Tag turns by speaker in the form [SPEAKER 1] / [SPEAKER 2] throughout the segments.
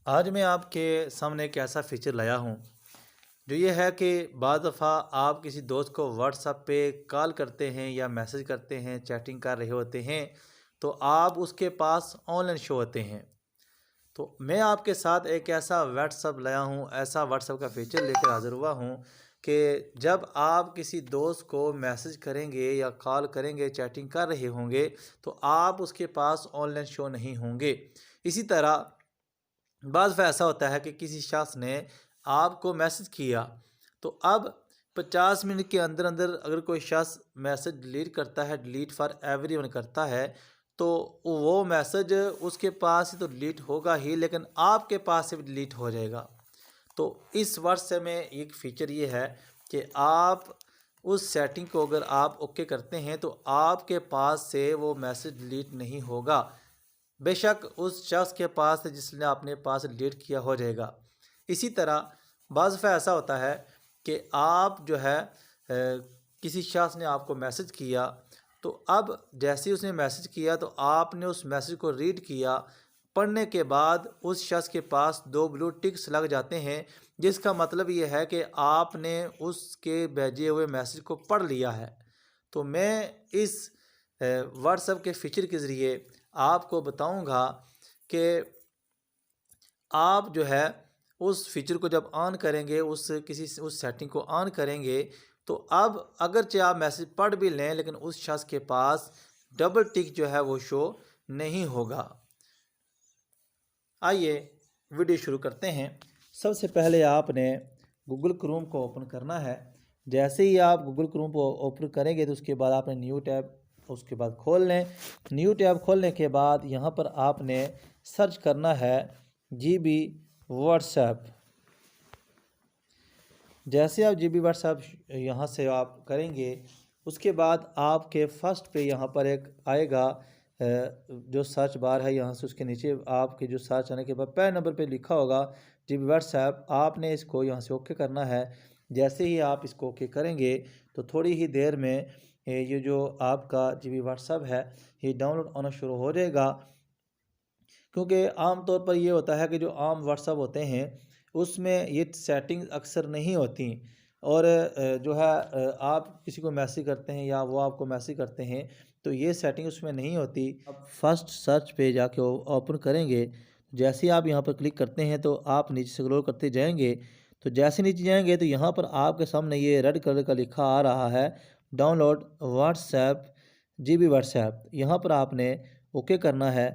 [SPEAKER 1] आज मैं आपके सामने एक ऐसा फ़ीचर लाया हूँ, जो ये है कि बाद दफ़ा आप किसी दोस्त को व्हाट्सएप पे कॉल करते हैं या मैसेज करते हैं, चैटिंग कर रहे होते हैं, तो आप उसके पास ऑनलाइन शो होते हैं। तो मैं आपके साथ एक ऐसा व्हाट्सएप लाया हूँ, ऐसा व्हाट्सएप का फ़ीचर लेकर हाज़िर हुआ हूँ कि जब आप किसी दोस्त को मैसेज करेंगे या कॉल करेंगे, चैटिंग कर रहे होंगे, तो आप उसके पास ऑनलाइन शो नहीं होंगे। इसी तरह बाज़ दफ़ा ऐसा होता है कि किसी शख़्स ने आपको मैसेज किया, तो अब 50 मिनट के अंदर-अंदर अगर कोई शख़्स मैसेज डिलीट करता है, डिलीट फॉर एवरीवन करता है, तो वो मैसेज उसके पास ही तो डिलीट होगा ही, लेकिन आपके पास से भी डिलीट हो जाएगा। तो इस व्हाट्सएप में एक फ़ीचर ये है कि आप उस सेटिंग को अगर आप ओके करते हैं, तो आपके पास से वो मैसेज डिलीट नहीं होगा। बेशक उस शख्स के पास है जिसने अपने पास डिलीट किया हो जाएगा। इसी तरह बाज़ दफ़ा ऐसा होता है कि आप जो है किसी शख्स ने आपको मैसेज किया, तो अब जैसे ही उसने मैसेज किया तो आपने उस मैसेज को रीड किया, पढ़ने के बाद उस शख्स के पास 2 ब्लू टिक्स लग जाते हैं, जिसका मतलब ये है कि आपने उसके भेजे हुए मैसेज को पढ़ लिया है। तो मैं इस व्हाट्सएप के फ़ीचर के ज़रिए आपको बताऊंगा कि आप जो है उस फ़ीचर को जब ऑन करेंगे, उस सेटिंग को ऑन करेंगे, तो अब अगरचे आप मैसेज पढ़ भी लें, लेकिन उस शख्स के पास डबल टिक जो है वो शो नहीं होगा। आइए वीडियो शुरू करते हैं। सबसे पहले आपने गूगल क्रोम को ओपन करना है। जैसे ही आप गूगल क्रोम को ओपन करेंगे तो उसके बाद आपने न्यू टैब उसके बाद खोल लें। न्यू टैब खोलने के बाद यहाँ पर आपने सर्च करना है GB व्हाट्सएप। जैसे आप GB व्हाट्सएप यहाँ से आप करेंगे, उसके बाद आपके फर्स्ट पे यहाँ पर एक आएगा जो सर्च बार है, यहाँ से उसके नीचे आपके जो सर्च आने के बाद पहले नंबर पे लिखा होगा GB व्हाट्सएप। आपने इसको यहाँ से ओके करना है। जैसे ही आप इसको ओके करेंगे तो थोड़ी ही देर में ये जो आपका GB व्हाट्सएप है ये डाउनलोड होना शुरू हो जाएगा। क्योंकि आम तौर पर ये होता है कि जो आम व्हाट्सएप होते हैं उसमें ये सेटिंग अक्सर नहीं होती, और जो है आप किसी को मैसेज करते हैं या वो आपको मैसेज करते हैं तो ये सेटिंग उसमें नहीं होती। अब फर्स्ट सर्च पे जाके ओपन करेंगे, जैसे ही आप यहाँ पर क्लिक करते हैं तो आप नीचे स्क्रॉल करते जाएंगे। तो जैसे नीचे जाएंगे तो यहाँ पर आपके सामने ये रेड कलर का लिखा आ रहा है डाउनलोड व्हाट्सएप GB व्हाट्सएप। यहाँ पर आपने ओके करना है।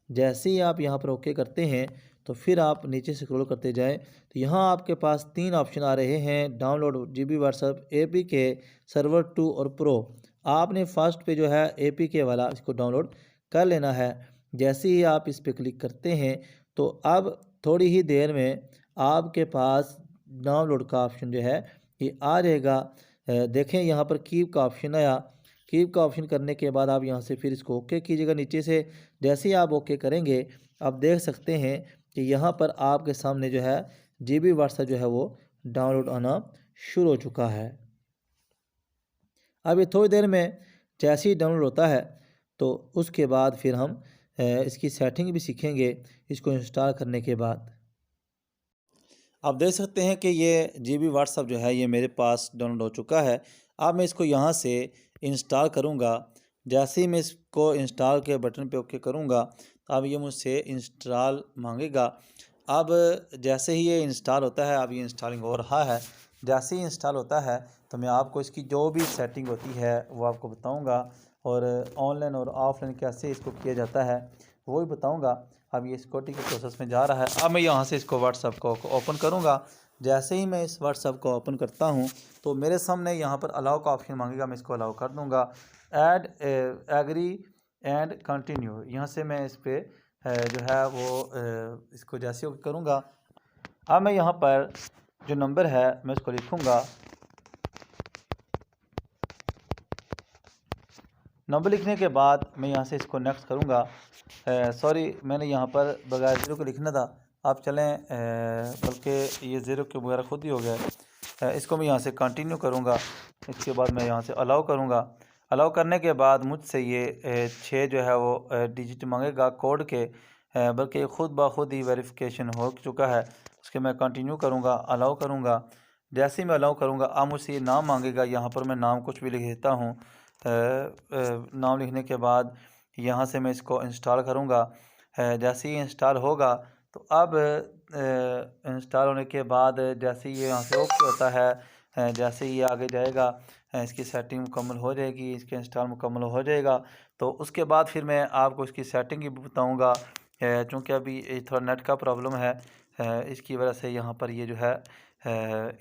[SPEAKER 1] जैसे ही आप यहाँ पर ओके करते हैं तो फिर आप नीचे स्क्रॉल करते जाएं तो यहाँ आपके पास 3 ऑप्शन आ रहे हैं, download GB WhatsApp, APK, server 2 और प्रो। आपने फर्स्ट पे जो है APK वाला इसको डाउनलोड कर लेना है। जैसे ही आप इस पर क्लिक करते हैं तो अब थोड़ी ही देर में आपके पास डाउनलोड का ऑप्शन जो है ये आ जाएगा। देखें यहाँ पर कीप का ऑप्शन आया। कीप का ऑप्शन करने के बाद आप यहाँ से फिर इसको ओके कीजिएगा नीचे से। जैसे ही आप ओके करेंगे आप देख सकते हैं कि यहाँ पर आपके सामने जो है GB व्हाट्सएप जो है वो डाउनलोड आना शुरू हो चुका है। अब ये थोड़ी देर में जैसे ही डाउनलोड होता है तो उसके बाद फिर हम इसकी सेटिंग भी सीखेंगे इसको इंस्टॉल करने के बाद। आप देख सकते हैं कि ये GB व्हाट्सएप जो है ये मेरे पास डाउनलोड हो चुका है। अब मैं इसको यहाँ से इंस्टॉल करूँगा। जैसे ही मैं इसको इंस्टॉल के बटन पे ओके करूँगा अब ये मुझसे इंस्टॉल मांगेगा। अब जैसे ही ये इंस्टॉल होता है, अब ये इंस्टॉलिंग हो रहा है। जैसे ही इंस्टॉल होता है तो मैं आपको इसकी जो भी सेटिंग होती है वो आपको बताऊँगा, और ऑनलाइन और ऑफलाइन कैसे इसको किया जाता है वो भी बताऊँगा। अब ये सिक्योरिटी के प्रोसेस में जा रहा है। अब मैं यहाँ से इसको व्हाट्सएप को ओपन करूँगा। जैसे ही मैं इस व्हाट्सएप को ओपन करता हूँ तो मेरे सामने यहाँ पर अलाउ का ऑप्शन मांगेगा, मैं इसको अलाउ कर दूँगा। ऐड एग्री एंड कंटिन्यू, यहाँ से मैं इस पर जो है वो इसको जैसे करूँगा। अब मैं यहाँ पर जो नंबर है मैं उसको लिखूँगा। नंबर लिखने के बाद मैं यहाँ से इसको नेक्स्ट करूँगा। सॉरी, मैंने यहाँ पर बगैर ज़ीरो को लिखना था। आप चलें बल्कि ये ज़ीरो के वगैरह खुद ही हो गया। इसको मैं यहाँ से कंटिन्यू करूँगा। इसके बाद मैं यहाँ से अलाउ करूँगा। अलाउ करने के बाद मुझसे ये 6 जो है वो डिजिट मांगेगा कोड के। बल्कि खुद ब खुद ही वेरिफिकेशन हो चुका है। उसके मैं कंटिन्यू करूँगा, अलाउ करूँगा। जैसे ही मैं अलाउ करूँगा अब मुझसे ये नाम मांगेगा। यहाँ पर मैं नाम कुछ भी लिख देता हूँ। नाम लिखने के बाद यहाँ से मैं इसको इंस्टॉल करूँगा। जैसे ही इंस्टॉल होगा तो अब इंस्टॉल होने के बाद जैसे ही ये यहाँ से ओके होता है, जैसे ही ये आगे जाएगा इसकी सेटिंग मुकम्मल हो जाएगी, इसके इंस्टॉल मुकम्मल हो जाएगा। तो उसके बाद फिर मैं आपको इसकी सेटिंग भी बताऊँगा। चूँकि अभी थोड़ा नेट का प्रॉब्लम है, इसकी वजह से यहाँ पर ये जो है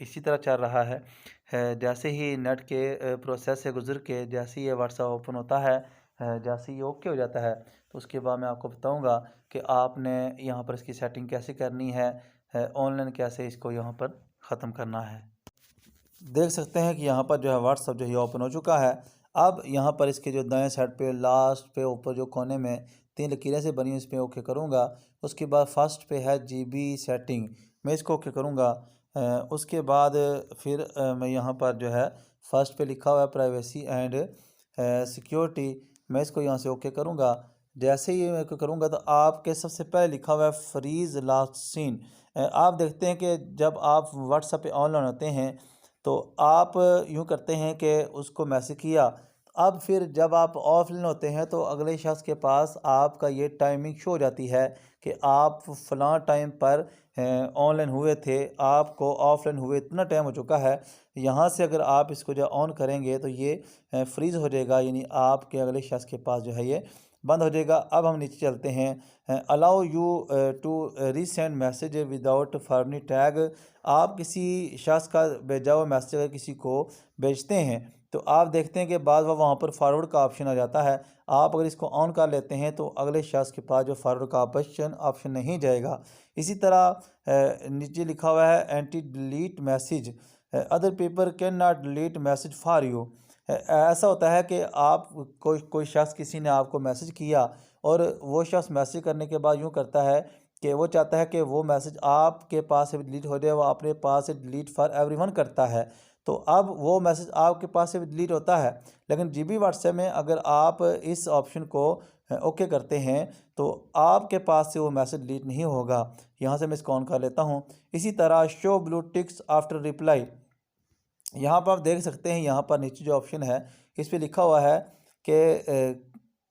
[SPEAKER 1] इसी तरह चल रहा है। जैसे ही नेट के प्रोसेस से गुज़र के जैसे ही ये व्हाट्सएप ओपन होता है, जैसे ही ओके हो जाता है, तो उसके बाद मैं आपको बताऊंगा कि आपने यहाँ पर इसकी सेटिंग कैसे करनी है, ऑनलाइन कैसे इसको यहाँ पर ख़त्म करना है। देख सकते हैं कि यहाँ पर जो है व्हाट्सएप जो है ओपन हो चुका है। अब यहाँ पर इसके जो दाएं साइड पे लास्ट पे ऊपर जो कोने में 3 लकीरें से बनी इस पर ओके करूँगा। उसके बाद फर्स्ट पे है GB सेटिंग, मैं इसको ओके करूँगा। उसके बाद फिर मैं यहाँ पर जो है फर्स्ट पे लिखा हुआ है प्राइवेसी एंड सिक्योरिटी, मैं इसको यहाँ से ओके करूँगा। जैसे ही मैं ओके करूँगा तो आपके सबसे पहले लिखा हुआ है फ्रीज़ लास्ट सीन। आप देखते हैं कि जब आप व्हाट्सएप पे ऑनलाइन होते हैं तो आप यूँ करते हैं कि उसको मैसेज किया, अब फिर जब आप ऑफलाइन होते हैं तो अगले शख्स के पास आपका ये टाइमिंग शो हो जाती है कि आप फ़लाँ टाइम पर ऑनलाइन हुए थे, आपको ऑफलाइन हुए इतना टाइम हो चुका है। यहाँ से अगर आप इसको जो ऑन करेंगे तो ये फ्रीज़ हो जाएगा, यानी आपके अगले शख्स के पास जो है ये बंद हो जाएगा। अब हम नीचे चलते हैं। Allow you to resend message without forwarding tag. आप किसी शख्स का भेजा हुआ मैसेज अगर किसी को भेजते हैं तो आप देखते हैं कि बाद वहाँ पर फॉरवर्ड का ऑप्शन आ जाता है। आप अगर इसको ऑन कर लेते हैं तो अगले शख्स के पास जो फॉरवर्ड का ऑप्शन नहीं जाएगा। इसी तरह नीचे लिखा हुआ है anti delete message, other people can not delete message for you. ऐसा होता है कि आप कोई शख्स किसी ने आपको मैसेज किया और वो शख्स मैसेज करने के बाद यूँ करता है कि वो चाहता है कि वो मैसेज आपके पास से भी डिलीट हो जाए, वो अपने पास से डिलीट फॉर एवरीवन करता है। तो अब वो मैसेज आपके पास से भी डिलीट होता है, लेकिन GB व्हाट्सएप में अगर आप इस ऑप्शन को ओके करते हैं तो आपके पास से वो मैसेज डिलीट नहीं होगा। यहाँ से मैं इसको ऑन कर लेता हूँ। इसी तरह show blue ticks after reply, यहाँ पर आप देख सकते हैं यहाँ पर नीचे जो ऑप्शन है इस पर लिखा हुआ है कि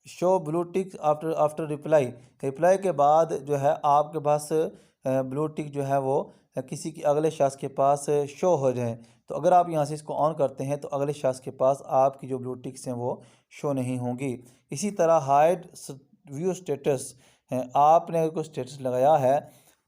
[SPEAKER 1] show blue tick after reply, reply के बाद जो है आपके पास ब्लू टिक जो है वो किसी के अगले शख्स के पास शो हो जाए। तो अगर आप यहाँ से इसको ऑन करते हैं तो अगले शख्स के पास आपकी जो ब्लू टिक्स हैं वो शो नहीं होंगी। इसी तरह हाइड व्यू स्टेटस, आपने अगर कोई स्टेटस लगाया है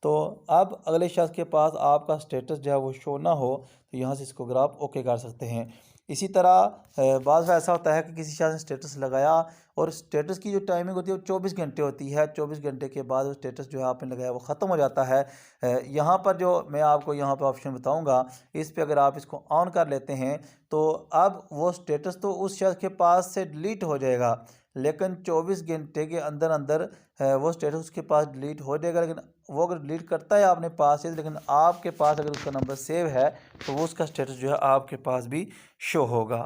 [SPEAKER 1] तो अब अगले शख्स के पास आपका स्टेटस जो है वो शो ना हो तो यहाँ से इसको अगर आप ओके कर सकते हैं। इसी तरह बाज़ ऐसा होता है कि किसी शख्स ने स्टेटस लगाया और स्टेटस की जो टाइमिंग होती है वो 24 घंटे होती है। 24 घंटे के बाद वो स्टेटस जो है आपने लगाया वो ख़त्म हो जाता है। यहाँ पर जो मैं आपको यहाँ पर ऑप्शन बताऊँगा इस पर अगर आप इसको ऑन कर लेते हैं तो अब वो स्टेटस तो उस शख्स के पास से डिलीट हो जाएगा, लेकिन 24 घंटे के अंदर अंदर वो स्टेटस उसके पास डिलीट हो जाएगा। लेकिन वो अगर डिलीट करता है अपने पास से, लेकिन आपके पास अगर उसका नंबर सेव है तो वो उसका स्टेटस जो है आपके पास भी शो होगा।